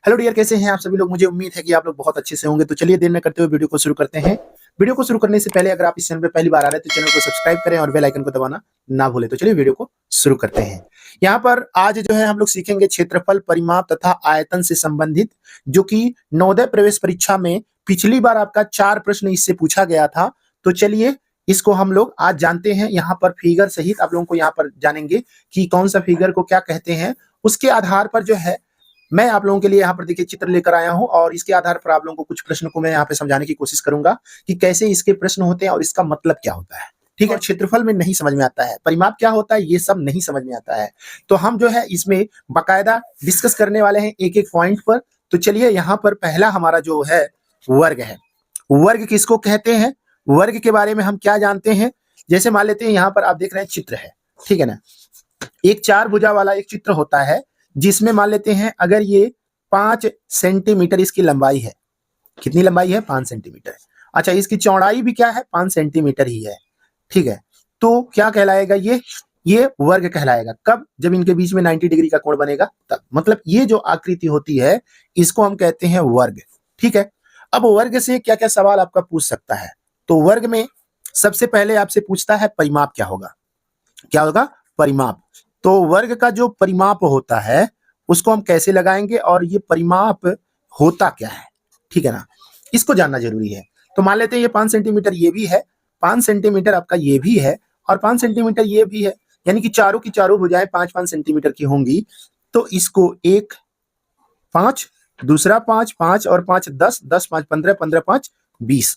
Hello dear, कैसे हैं आप सभी लोग। मुझे उम्मीद है कि आप लोग बहुत अच्छे से होंगे। तो चलिए देर न करते हुए वीडियो को शुरू करते हैं। वीडियो को शुरू करने से पहले अगर आप इस चैनल पे पहली बार आ रहे हैं तो चैनल को सब्सक्राइब करें और बेल आइकन को दबाना ना भूलें। तो चलिए वीडियो को शुरू करते हैं। यहाँ पर आज जो है हम लोग सीखेंगे क्षेत्रफल, परिमाप तथा आयतन से संबंधित, जो कि नवोदय प्रवेश परीक्षा में पिछली बार आपका 4 प्रश्न इससे पूछा गया था। तो चलिए इसको हम लोग आज जानते हैं। यहाँ पर फिगर सहित आप लोगों को यहाँ पर जानेंगे कि कौन सा फिगर को क्या कहते हैं। उसके आधार पर जो है मैं आप लोगों के लिए यहाँ पर देखिए चित्र लेकर आया हूं और इसके आधार पर आप लोगों को कुछ प्रश्न को मैं यहाँ पे समझाने की कोशिश करूंगा कि कैसे इसके प्रश्न होते हैं और इसका मतलब क्या होता है। ठीक है, क्षेत्रफल में नहीं समझ में आता है, परिमाप क्या होता है ये सब नहीं समझ में आता है। तो हम जो है इसमें बाकायदा डिस्कस करने वाले हैं एक एक पॉइंट पर। तो चलिए यहाँ पर पहला हमारा जो है वर्ग है। वर्ग किसको कहते हैं, वर्ग के बारे में हम क्या जानते हैं। जैसे मान लेते हैं यहाँ पर आप देख रहे हैं चित्र है, ठीक है ना। एक 4 भुजा वाला एक चित्र होता है जिसमें मान लेते हैं अगर ये 5 सेंटीमीटर इसकी लंबाई है। कितनी लंबाई है? 5 सेंटीमीटर। अच्छा, इसकी चौड़ाई भी क्या है? 5 सेंटीमीटर ही है। ठीक है, तो क्या कहलाएगा ये वर्ग कहलाएगा। कब? जब इनके बीच में 90 डिग्री का कोण बनेगा तब। मतलब ये जो आकृति होती है इसको हम कहते हैं वर्ग। ठीक है, अब वर्ग से क्या क्या सवाल आपका पूछ सकता है। तो वर्ग में सबसे पहले आपसे पूछता है परिमाप क्या होगा। क्या होगा? परिमाप। तो वर्ग का जो परिमाप होता है उसको हम कैसे लगाएंगे और ये परिमाप होता क्या है, ठीक है ना, इसको जानना जरूरी है। तो मान लेते हैं ये 5 सेंटीमीटर ये भी है, 5 सेंटीमीटर आपका ये भी है और 5 सेंटीमीटर ये भी है, यानी कि चारों की चारों भुजाएं 5-5 सेंटीमीटर की होंगी। तो इसको 1 5, दूसरा 5 5 और 5 10, 10 5 15, 15 5 20।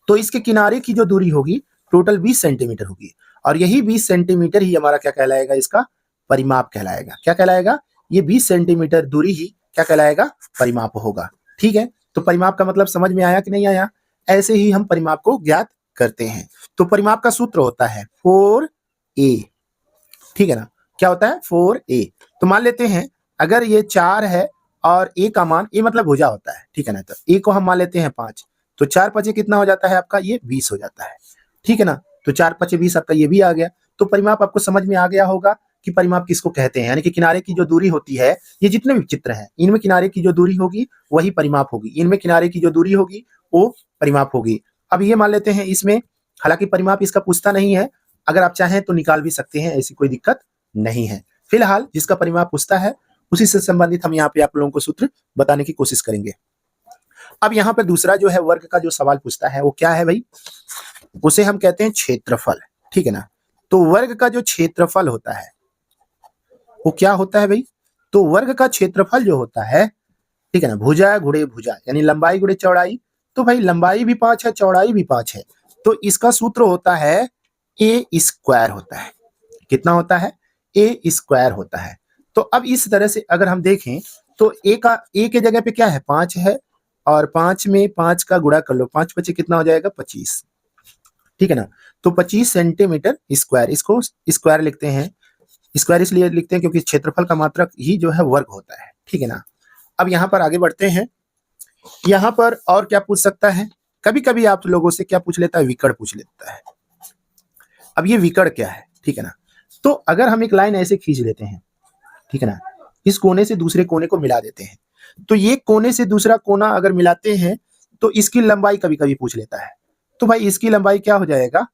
तो इसके किनारे की जो दूरी होगी टोटल 20 सेंटीमीटर होगी और यही 20 सेंटीमीटर ही हमारा क्या कहलाएगा, इसका परिमाप कहलाएगा। क्या कहलाएगा? ये 20 सेंटीमीटर दूरी ही क्या कहलाएगा? परिमाप होगा। ठीक है, तो परिमाप का मतलब समझ में आया कि नहीं आया? ऐसे ही हम परिमाप को ज्ञात करते हैं। तो परिमाप का सूत्र होता है 4a। ठीक है ना, क्या होता है? 4a। तो मान लेते हैं अगर ये 4 है और a का मान, a मतलब भुजा होता है, ठीक है ना, तो a को हम मान लेते हैं 5, तो 4 5 कितना हो जाता है आपका? ये 20 हो जाता है। ठीक है ना, तो 4 5 20 आपका ये भी आ गया। तो परिमाप आपको समझ में आ गया होगा कि परिमाप किसको कहते हैं, यानी कि किनारे की जो दूरी होती है, ये जितने भी चित्र हैं इनमें किनारे की जो दूरी होगी वही परिमाप होगी, इनमें किनारे की जो दूरी होगी वो परिमाप होगी। अब ये मान लेते हैं इसमें, हालांकि परिमाप इसका पूछता नहीं है, अगर आप चाहें तो निकाल भी सकते हैं, ऐसी कोई दिक्कत नहीं है। फिलहाल जिसका परिमाप पूछता है उसी से संबंधित हम यहाँ पे आप लोगों को सूत्र बताने की कोशिश करेंगे। अब यहाँ पर दूसरा जो है वर्ग का जो सवाल पूछता है वो क्या है भाई? उसे हम कहते हैं क्षेत्रफल। ठीक है ना, तो वर्ग का जो क्षेत्रफल होता है वो क्या होता है भाई? तो वर्ग का क्षेत्रफल जो होता है, ठीक है ना, भुजा गुणे भुजा यानी लंबाई गुणे चौड़ाई। तो भाई लंबाई भी 5 है, चौड़ाई भी 5 है, तो इसका सूत्र होता है ए स्क्वायर होता है। कितना होता है? ए स्क्वायर होता है। तो अब इस तरह से अगर हम देखें तो ए के जगह पे क्या है? 5 है और 5 में 5 का गुणा कर लो, 5 5 कितना हो जाएगा? 25। ठीक है ना, तो 25 सेंटीमीटर स्क्वायर, इसको स्क्वायर लिखते हैं। स्क्वायर इसलिए लिखते हैं क्योंकि क्षेत्रफल का मात्रक ही जो है वर्ग होता है। ठीक है ना, अब यहाँ पर आगे बढ़ते हैं। यहाँ पर और क्या पूछ सकता है? कभी कभी आप लोगों से क्या पूछ लेता है? विकर्ण पूछ लेता है। अब ये विकर्ण क्या है? ठीक है ना, तो अगर हम एक लाइन ऐसे खींच लेते हैं, ठीक है ना, इस कोने से दूसरे कोने को मिला देते हैं, तो ये कोने से दूसरा कोना अगर मिलाते हैं तो इसकी लंबाई कभी कभी पूछ लेता है। तो भाई इसकी लंबाई क्या हो जाएगा?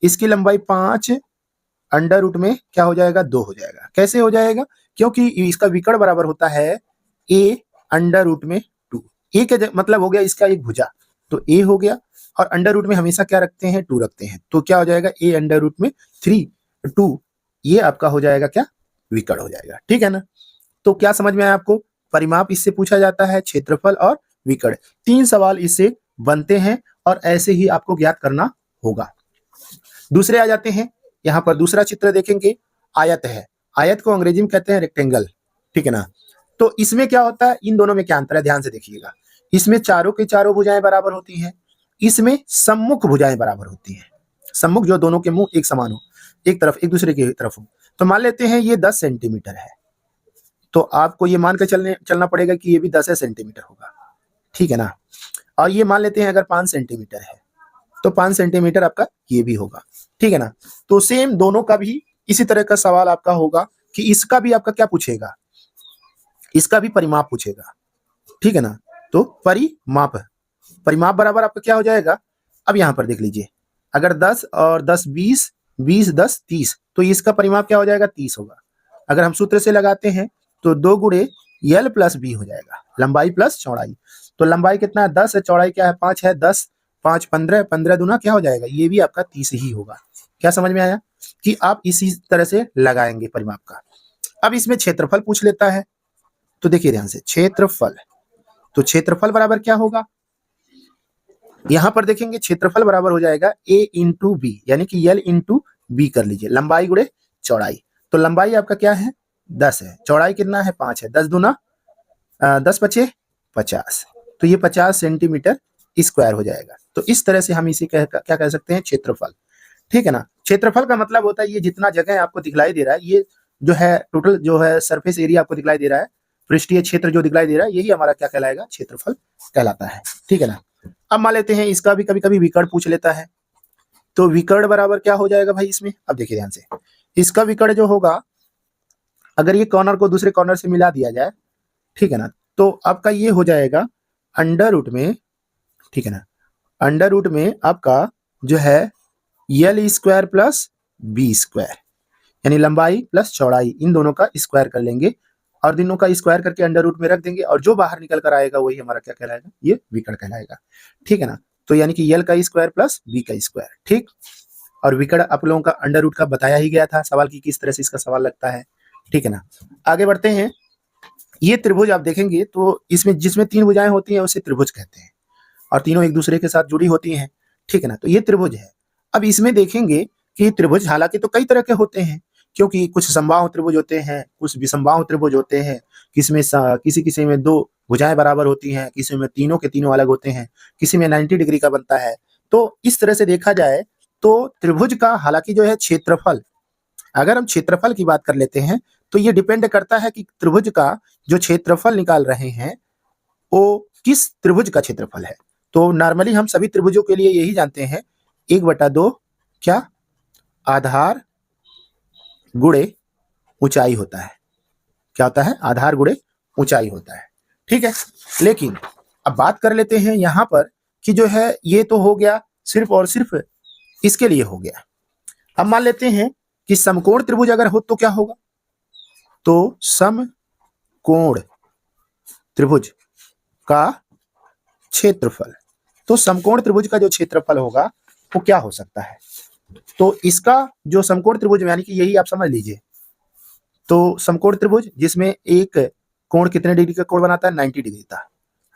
इसकी लंबाई 5 अंडर रूट में क्या हो जाएगा? 2 हो जाएगा। कैसे हो जाएगा? क्योंकि इसका विकर्ण बराबर होता है a अंडर रूट में 2। ए के मतलब हो गया इसका एक भुजा, तो a हो गया, और अंडर रूट में हमेशा क्या रखते हैं? 2 रखते हैं, तो क्या हो जाएगा? a अंडर रूट में 3 2, ये आपका हो जाएगा क्या? विकर्ण हो जाएगा। ठीक है ना, तो क्या समझ में आया आपको? परिमाप इससे पूछा जाता है, क्षेत्रफल और विकर्ण। 3 सवाल इससे बनते हैं और ऐसे ही आपको ज्ञात करना होगा। दूसरे आ जाते हैं। यहाँ पर दूसरा चित्र देखेंगे, आयत है। आयत को अंग्रेजी में कहते हैं रेक्टेंगल। ठीक है ना, तो इसमें क्या होता है? इन दोनों में क्या अंतर है? ध्यान से देखिएगा। इसमें चारों की चारों भुजाएं बराबर होती हैं, इसमें सम्मुख भुजाएं बराबर होती हैं। सम्मुख जो दोनों के मुंह एक समान हो, एक तरफ एक दूसरे की तरफ हो। तो मान लेते हैं ये 10 सेंटीमीटर है, तो आपको ये मान के चलना पड़ेगा कि ये भी 10 सेंटीमीटर होगा। ठीक है ना, और ये मान लेते हैं अगर 5 सेंटीमीटर है तो 5 सेंटीमीटर आपका ये भी होगा। ठीक है ना, तो सेम दोनों का भी इसी तरह का सवाल आपका होगा कि इसका भी आपका क्या पूछेगा? इसका भी परिमाप पूछेगा। ठीक है ना। तो परिमाप, परिमाप बराबर आपका क्या हो जाएगा, अब यहां पर देख लीजिए, अगर 10 और 10 20, 20 10 30, तो इसका परिमाप क्या हो जाएगा, 30 होगा। अगर हम सूत्र से लगाते हैं तो 2 गुणे यल प्लस बी हो जाएगा, लंबाई प्लस चौड़ाई। तो लंबाई कितना है 10 है, चौड़ाई क्या है 5 है, 10 5 15, 15 दूना क्या हो जाएगा, ये भी आपका 30 ही होगा। क्या समझ में आया कि आप इसी तरह से लगाएंगे परिमाप का। अब इसमें क्षेत्रफल पूछ लेता है, तो देखिए ध्यान से, क्षेत्रफल, तो क्षेत्रफल बराबर क्या होगा, यहां पर देखेंगे क्षेत्रफल बराबर हो जाएगा a इंटू बी, यानी कि यल इंटू बी कर लीजिए, लंबाई गुणे चौड़ाई। तो लंबाई आपका क्या है 10 है, चौड़ाई कितना है 5 है, 10 दूना 10 पचे 50, तो ये 50 सेंटीमीटर स्क्वायर हो जाएगा। तो इस तरह से हम इसे क्या कह सकते हैं, क्षेत्रफल। ठीक है ना। क्षेत्रफल का मतलब होता है ये जितना जगह आपको दिखलाई दे रहा है, ये जो है टोटल जो है सरफेस एरिया आपको दिखलाई दे रहा है, पृष्ठीय क्षेत्र जो दिखलाई दे रहा है, यही हमारा क्या कहलाएगा, क्षेत्रफल कहलाता है। ठीक है ना। अब मान लेते हैं इसका भी कभी कभी विकर्ण पूछ लेता है, तो विकर्ण बराबर क्या हो जाएगा भाई इसमें, अब देखिए ध्यान से, इसका विकर्ण जो होगा, अगर ये कॉर्नर को दूसरे कॉर्नर से मिला दिया जाए, ठीक है ना, तो आपका ये हो जाएगा अंडर रूट में, ठीक है ना, अंडर रूट में आपका जो है l square plus b square, यानी लंबाई प्लस चौड़ाई, इन दोनों का स्क्वायर कर लेंगे और दोनों का स्क्वायर करके अंडर रूट में रख देंगे, और जो बाहर निकल कर आएगा वही हमारा क्या कहलाएगा, ये विकर्ण कहलाएगा। ठीक है ना। तो यानी कि यल का स्क्वायर प्लस बी का स्क्वायर, ठीक। और विकर्ण आप लोगों का अंडर रूट का बताया ही गया था सवाल की किस तरह से इसका सवाल लगता है। ठीक है ना। आगे बढ़ते हैं। ये त्रिभुज आप देखेंगे तो इसमें जिसमें 3 भुजाएं होती हैं उसे त्रिभुज कहते हैं, और तीनों एक दूसरे के साथ जुड़ी होती हैं। ठीक है ना। तो ये त्रिभुज है। अब इसमें देखेंगे कि त्रिभुज हालांकि तो कई तरह के होते हैं, क्योंकि कुछ समबाहु त्रिभुज होते हैं, कुछ विषमबाहु त्रिभुज होते हैं, किसी किसी में 2 भुजाएं बराबर होती हैं, किसी में तीनों के तीनों अलग होते हैं, किसी में 90 डिग्री का बनता है। तो इस तरह से देखा जाए तो त्रिभुज का हालांकि जो है क्षेत्रफल, अगर हम क्षेत्रफल की बात कर लेते हैं तो ये डिपेंड करता है कि त्रिभुज का जो क्षेत्रफल निकाल रहे हैं वो किस त्रिभुज का क्षेत्रफल है। तो नॉर्मली हम सभी त्रिभुजों के लिए यही जानते हैं 1/2 क्या आधार गुणे ऊंचाई होता है। क्या होता है, आधार गुणे ऊंचाई होता है। ठीक है। लेकिन अब बात कर लेते हैं यहां पर कि जो है ये तो हो गया सिर्फ और सिर्फ इसके लिए हो गया। अब मान लेते हैं कि समकोण त्रिभुज अगर हो तो क्या होगा, तो समकोण त्रिभुज का क्षेत्रफल, तो समकोण त्रिभुज का जो क्षेत्रफल होगा वो क्या हो सकता है, तो इसका जो समकोण त्रिभुज यानी कि यही आप समझ लीजिए, तो समकोण त्रिभुज जिसमें एक कोण कितने डिग्री का कोण बनाता है, 90 डिग्री का,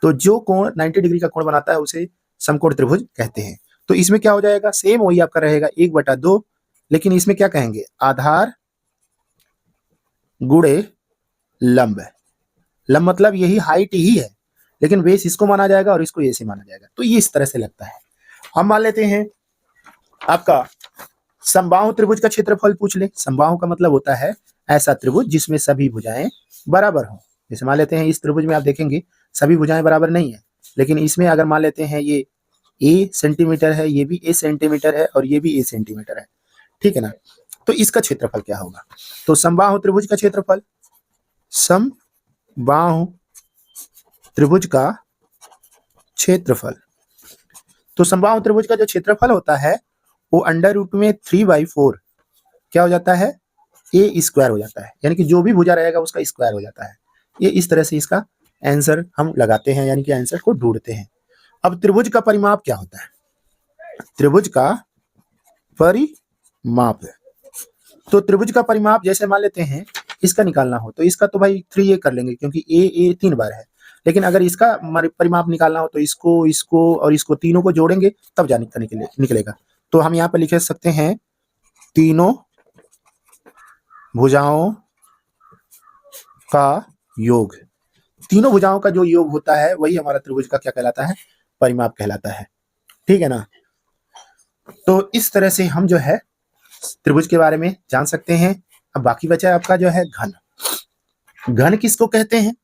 तो जो कोण 90 डिग्री का कोण बनाता है उसे समकोण त्रिभुज कहते हैं। तो इसमें क्या हो जाएगा, सेम वही आपका रहेगा 1/2, लेकिन इसमें क्या कहेंगे, आधार गुणे लंब। लंब मतलब यही हाइट ही है, लेकिन बेस इसको माना जाएगा और इसको ऐसे माना जाएगा। तो ये इस तरह से लगता है। हम मान लेते हैं आपका समबाहु त्रिभुज का क्षेत्रफल पूछ ले। समबाहु का मतलब होता है ऐसा त्रिभुज जिसमें सभी भुजाएं बराबर हों। जैसे मान लेते हैं इस त्रिभुज में आप देखेंगे सभी भुजाएं बराबर नहीं है, लेकिन इसमें अगर मान लेते हैं ये a सेंटीमीटर है, ये भी a सेंटीमीटर है और ये भी a सेंटीमीटर है। ठीक है ना। तो इसका क्षेत्रफल क्या होगा, तो समबाहु त्रिभुज का क्षेत्रफल, समबाहु त्रिभुज का क्षेत्रफल, तो समबाहु त्रिभुज का जो क्षेत्रफल होता है वो अंडर रूट में 3/4 क्या हो जाता है, ए स्क्वायर हो जाता है, यानी कि जो भी भुजा रहेगा उसका स्क्वायर हो जाता है। ये इस तरह से इसका आंसर हम लगाते हैं, यानी कि आंसर को ढूंढते हैं। अब त्रिभुज का परिमाप क्या होता है, त्रिभुज का परिमाप, तो त्रिभुज का परिमाप जैसे मान लेते हैं इसका निकालना हो तो इसका तो भाई 3a कर लेंगे, क्योंकि ए 3 बार है। लेकिन अगर इसका परिमाप निकालना हो तो इसको और इसको तीनों को जोड़ेंगे तब जा निकलेगा। तो हम यहाँ पर लिख सकते हैं तीनों भुजाओं का योग, तीनों भुजाओं का जो योग होता है वही हमारा त्रिभुज का क्या कहलाता है, परिमाप कहलाता है। ठीक है ना। तो इस तरह से हम जो है त्रिभुज के बारे में जान सकते हैं। अब बाकी बचा है आपका जो है घन। घन किसको कहते हैं,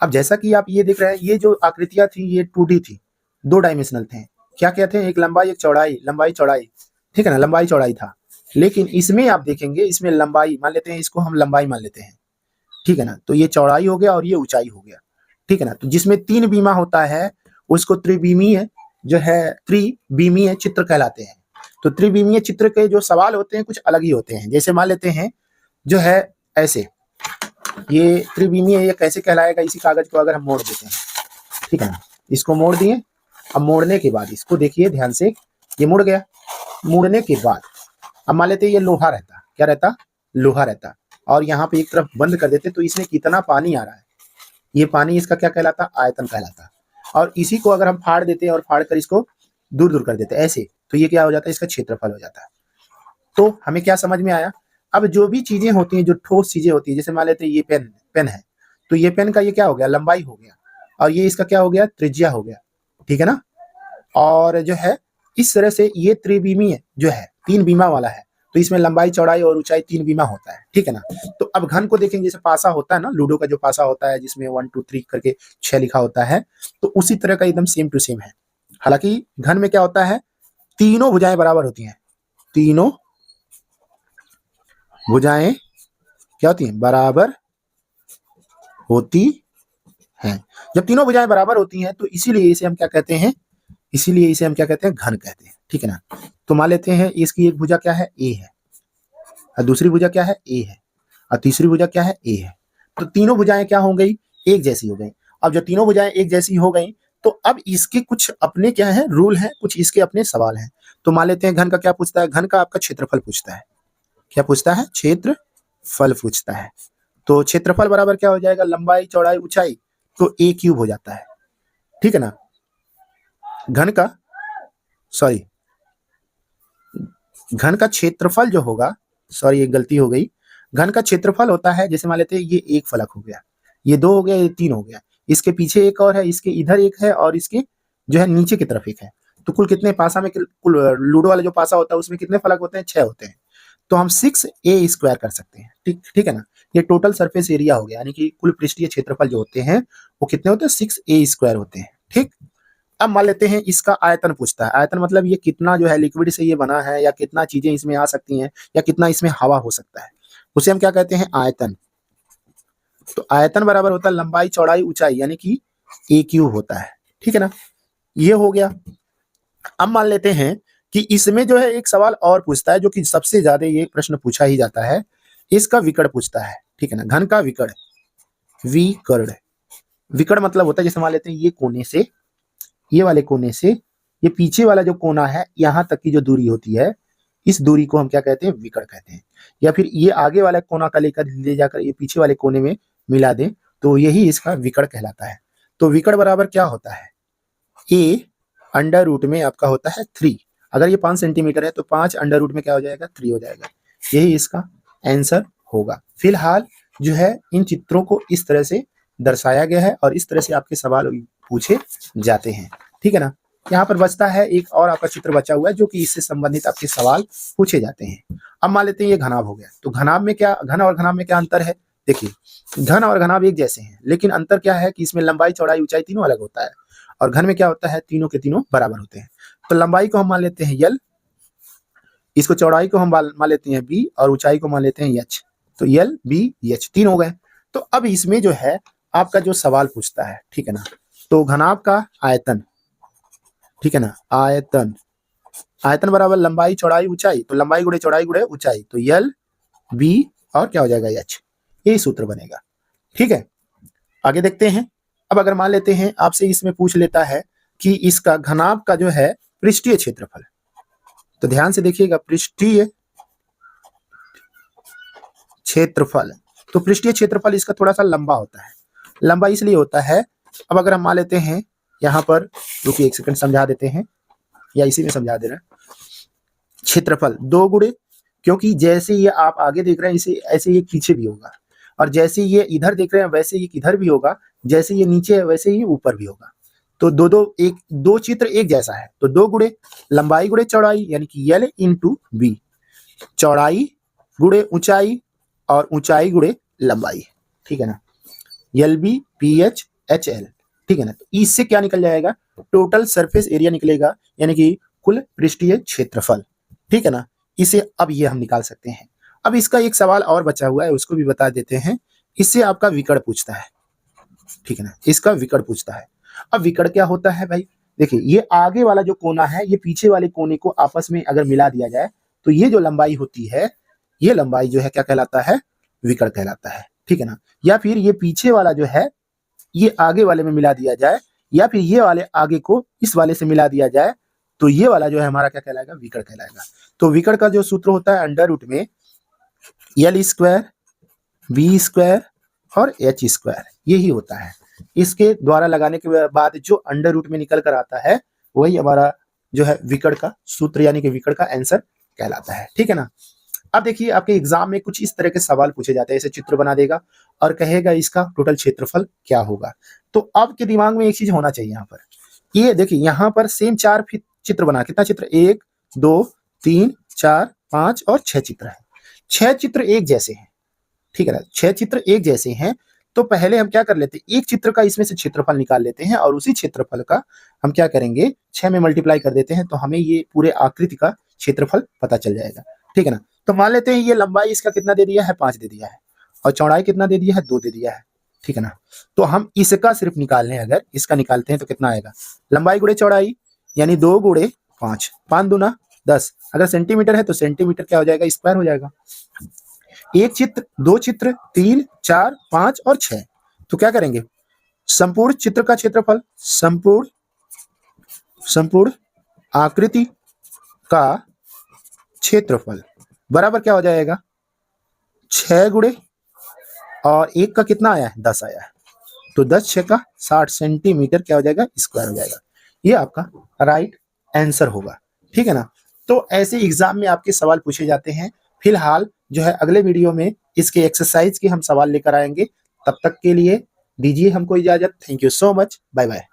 अब जैसा कि आप ये देख रहे हैं ये जो आकृतियां थी ये 2D थी, 2 डायमेंशनल थे। क्या कहते हैं, एक लंबाई एक चौड़ाई, लंबाई चौड़ाई। ठीक है ना, लंबाई चौड़ाई था। लेकिन इसमें आप देखेंगे इसमें लंबाई मान लेते हैं, इसको हम लंबाई मान लेते हैं। ठीक है ना। तो ये चौड़ाई हो गया और ये ऊंचाई हो गया। ठीक है ना। तो जिसमें 3 बीमा होता है उसको त्रिविमीय जो है त्रिविमीय चित्र कहलाते हैं। तो त्रिविमीय चित्र के जो सवाल होते हैं कुछ अलग ही होते हैं। जैसे मान लेते हैं जो है ऐसे, ये त्रिविमीय ये कैसे कहलाएगा, इसी कागज को अगर हम मोड़ देते हैं, ठीक है ना, इसको मोड़ दिए। अब मोड़ने के बाद इसको देखिए ध्यान से, ये मुड़ गया। मुड़ने के बाद अब मान लेते हैं ये लोहा रहता, क्या रहता, लोहा रहता, और यहाँ पे एक तरफ बंद कर देते तो इसमें कितना पानी आ रहा है, ये पानी इसका क्या कहलाता, आयतन कहलाता। और इसी को अगर हम फाड़ देते हैं और फाड़ कर इसको दूर दूर कर देते हैं ऐसे, तो ये क्या हो जाता है, इसका क्षेत्रफल हो जाता है। तो हमें क्या समझ में आया, अब जो भी चीजें होती हैं, जो ठोस चीजें होती है, जैसे मान लेते हैं ये पेन है, तो ये पेन का ये क्या हो गया, लंबाई हो गया, और ये इसका क्या हो गया, त्रिज्या हो गया, ठीक है ना। और जो है इस तरह से ये त्रिविमीय जो है 3 बीमा वाला है, तो इसमें लंबाई चौड़ाई और ऊंचाई 3 बीमा होता है, ठीक है ना। तो अब घन को देखेंगे, जैसे पासा होता है ना, लूडो का जो पासा होता है जिसमें 1 2 3 करके 6 लिखा होता है, तो उसी तरह का एकदम सेम टू सेम है। हालांकि घन में क्या होता है, तीनों भुजाएं बराबर होती हैं, तीनों भुजाएं क्या होती हैं, बराबर होती हैं। जब तीनों भुजाएं बराबर होती हैं तो इसीलिए इसे हम क्या कहते हैं, इसीलिए इसे हम क्या कहते हैं, घन कहते हैं, ठीक है ना। तो मान लेते हैं इसकी एक भुजा क्या है, ए है, और दूसरी भुजा क्या है, ए है, और तीसरी भुजा क्या है, ए है। तो तीनों भुजाएं क्या हो गई, एक जैसी हो गई। अब जब तीनों भुजाएं एक जैसी हो गई तो अब इसके कुछ अपने क्या है, रूल हैं, कुछ इसके अपने सवाल हैं। तो मान लेते हैं घन का क्या पूछता है, घन का आपका क्षेत्रफल पूछता है, क्या पूछता है, क्षेत्रफल पूछता है। तो क्षेत्रफल बराबर क्या हो जाएगा, लंबाई चौड़ाई ऊंचाई, तो ए क्यूब हो जाता है, ठीक है ना। घन का सॉरी घन का क्षेत्रफल जो होगा, सॉरी एक गलती हो गई, घन का क्षेत्रफल होता है, जैसे मान लेते हैं ये एक फलक हो गया, ये 2 हो गया, ये 3 हो गया, इसके पीछे एक और है, इसके इधर एक है, और इसके जो है नीचे की तरफ एक है। तो कुल कितने पासा में, कुल लूडो वाला जो पासा होता है उसमें कितने फलक होते हैं, 6 होते हैं। तो हम 6a² कर सकते हैं, ठीक है ना। ये टोटल सरफेस एरिया हो गया, यानी कि कुल पृष्ठीय क्षेत्रफल जो होते हैं वो कितने होते हैं, 6a² होते हैं, ठीक। अब मान लेते हैं इसका आयतन पूछता है, आयतन मतलब ये कितना जो है लिक्विड से ये बना है, या कितना चीजें इसमें आ सकती हैं, या कितना इसमें हवा हो सकता है, उसे हम क्या कहते हैं, आयतन। तो आयतन बराबर होता है लंबाई चौड़ाई ऊंचाई, यानी कि ए क्यूब होता है, ठीक है ना। ये हो गया। अब मान लेते हैं कि इसमें जो है एक सवाल और पूछता है, जो कि सबसे ज्यादा ये प्रश्न पूछा ही जाता है, इसका विकर्ण पूछता है, ठीक है ना। घन का विकर्ण, विकर्ण, विकर्ण मतलब होता है, जैसे मान लेते हैं ये कोने से, ये वाले कोने से ये पीछे वाला जो कोना है, यहां तक की जो दूरी होती है, इस दूरी को हम क्या कहते हैं, विकर्ण कहते हैं। या फिर ये आगे वाला कोना का लेकर ले जाकर ये पीछे वाले कोने में मिला दें, तो यही इसका विकर्ण कहलाता है। तो विकर्ण बराबर क्या होता है, ए अंडर रूट में आपका होता है 3। अगर ये 5 सेंटीमीटर है तो 5 अंडर रूट में क्या हो जाएगा, 3 हो जाएगा। यही इसका आंसर होगा। फिलहाल जो है इन चित्रों को इस तरह से दर्शाया गया है और इस तरह से आपके सवाल पूछे जाते हैं, ठीक है ना। यहाँ पर बचता है एक और आपका चित्र बचा हुआ है, जो कि इससे संबंधित आपके सवाल पूछे जाते हैं। अब मान लेते हैं ये घनाभ हो गया, तो घनाभ में क्या, घन और घनाभ में क्या अंतर है, देखिए घन और घनाभ एक जैसे हैं, लेकिन अंतर क्या है कि इसमें लंबाई चौड़ाई ऊंचाई तीनों अलग होता है, और घन में क्या होता है, तीनों के तीनों बराबर होते हैं। तो लंबाई को हम मान लेते हैं यल, इसको चौड़ाई को हम मान लेते हैं बी, और ऊंचाई को मान लेते हैं एच। तो यल बी एच 3 हो गए। तो अब इसमें जो है आपका जो सवाल पूछता है, ठीक है ना, तो घनाभ का आयतन, ठीक है ना, आयतन, आयतन बराबर लंबाई चौड़ाई ऊंचाई, तो लंबाई गुणे चौड़ाई गुणे ऊंचाई, तो यल बी और क्या हो जाएगा, एच, यही सूत्र बनेगा, ठीक है। आगे देखते हैं। अब अगर मान लेते हैं आपसे इसमें पूछ लेता है कि इसका घनाभ का जो है पृष्ठीय क्षेत्रफल, तो ध्यान से देखिएगा, पृष्ठीय क्षेत्रफल, तो पृष्ठीय क्षेत्रफल इसका थोड़ा सा लंबा होता है। लंबा इसलिए होता है, अब अगर हम मान लेते हैं यहाँ पर, रुकिए एक सेकंड समझा देते हैं, या इसी में समझा दे रहे हैं। क्षेत्रफल 2 गुणे, क्योंकि जैसे ये आप आगे देख रहे हैं इसे ऐसे ये पीछे भी होगा, और जैसे ये इधर देख रहे हैं वैसे ये इधर भी होगा, जैसे ये नीचे है वैसे ही ऊपर भी होगा। तो दो चित्र एक जैसा है, तो 2 गुणे लंबाई गुणे चौड़ाई, यानी कि यल इंटू बी, चौड़ाई गुणे ऊंचाई और ऊंचाई गुणे लंबाई, ठीक है ना, L B P H H L, ठीक है ना। तो इससे क्या निकल जाएगा, टोटल सरफेस एरिया निकलेगा, यानी कि कुल पृष्ठीय क्षेत्रफल, ठीक है ना। इसे अब ये हम निकाल सकते हैं। अब इसका एक सवाल और बचा हुआ है, उसको भी बता देते हैं। इससे आपका विकर्ण पूछता है, ठीक है ना, इसका विकर्ण पूछता है। अब विकर्ण क्या होता है भाई, देखिए ये आगे वाला जो कोना है ये पीछे वाले कोने को आपस में अगर मिला दिया जाए तो ये जो लंबाई होती है, ये लंबाई जो है क्या कहलाता है, विकर्ण कहलाता है। ठीक है ना, या फिर ये पीछे वाला जो है ये आगे वाले में मिला दिया जाए, या फिर ये वाले आगे को इस वाले से मिला दिया जाए, तो ये वाला जो है हमारा क्या कहलाएगा, विकर्ण कहलाएगा। तो विकर्ण का जो सूत्र होता है अंडर रूट में एल स्क्वायर, बी स्क्वायर और एच स्क्वायर, यही होता है। इसके द्वारा लगाने के बाद जो अंडर रूट में निकल कर आता है वही हमारा जो है विकर्ण का सूत्र यानी कि विकर्ण का आंसर कहलाता है। ठीक है ना। अब देखिए आपके एग्जाम में कुछ इस तरह के सवाल पूछे जाते हैं, ऐसे चित्र बना देगा और कहेगा इसका टोटल क्षेत्रफल क्या होगा। तो आपके दिमाग में एक चीज होना चाहिए यहाँ पर, ये देखिए यहाँ पर सेम 4 चित्र बना, कितना चित्र, 1 2 3 4 5 और 6 चित्र है। 6 चित्र एक जैसे हैं, ठीक है ना, 6 चित्र एक जैसे हैं। तो पहले हम क्या कर लेते हैं, एक चित्र का इसमें से क्षेत्रफल निकाल लेते हैं और उसी क्षेत्रफल का हम क्या करेंगे 6 में मल्टीप्लाई कर देते हैं, तो हमें ये पूरे आकृति का क्षेत्रफल पता चल जाएगा। ठीक है ना। तो मान लेते हैं ये लंबाई इसका कितना दे दिया है, 5 दे दिया है, और चौड़ाई कितना दे दिया है, 2 दे दिया है। ठीक है ना। तो हम इसका सिर्फ निकाल लें, अगर इसका निकालते हैं तो कितना आएगा, लंबाई गुणे चौड़ाई यानी 2 गुणे 5, 5 दूना 10, अगर सेंटीमीटर है तो सेंटीमीटर क्या हो जाएगा, स्क्वायर हो जाएगा। एक चित्र, 2 चित्र, 3 4 5 और 6, तो क्या करेंगे, संपूर्ण चित्र का क्षेत्रफल, संपूर्ण आकृति का क्षेत्रफल बराबर क्या हो जाएगा, 6 गुणे और 1 का कितना आया है, 10 आया है, तो 10 6 का 60 सेंटीमीटर क्या हो जाएगा, स्क्वायर हो जाएगा। ये आपका राइट आंसर होगा। ठीक है ना। तो ऐसे एग्जाम में आपके सवाल पूछे जाते हैं। फिलहाल जो है अगले वीडियो में इसके एक्सरसाइज के हम सवाल लेकर आएंगे। तब तक के लिए दीजिए हमको इजाजत। Thank you so much, bye bye.